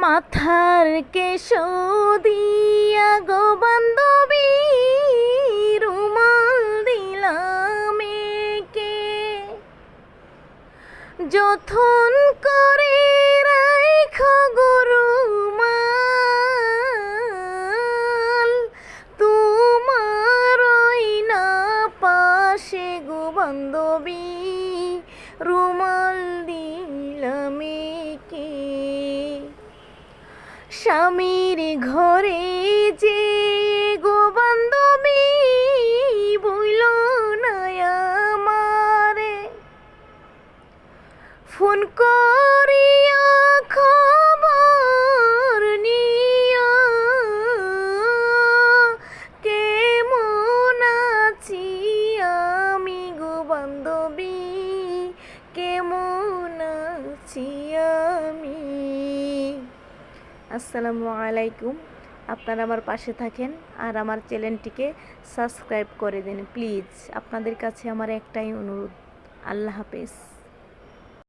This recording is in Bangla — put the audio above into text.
মাথার কেশ দিয়া গো বান্ধবী রুমাল দিলাম একে, যতন করে রাইখো গো রুমাল, তোমার ওই না পাশে গো বান্ধবী রুমাল দিলাম একে। স্বামীর ঘরে যে গো বান্ধবী বইল না আমারে, ফোন করিয়া খবর নিয়া কেমন আছি আমি গো বান্ধবী, কেমন আছি আমি। আসসালামু আলাইকুম। আপনারা আমার পাশে থাকেন আর আমার চ্যানেলটিকে সাবস্ক্রাইব করে দিন প্লিজ। আপনাদের কাছে আমার একটাই অনুরোধ। আল্লাহ হাফেজ।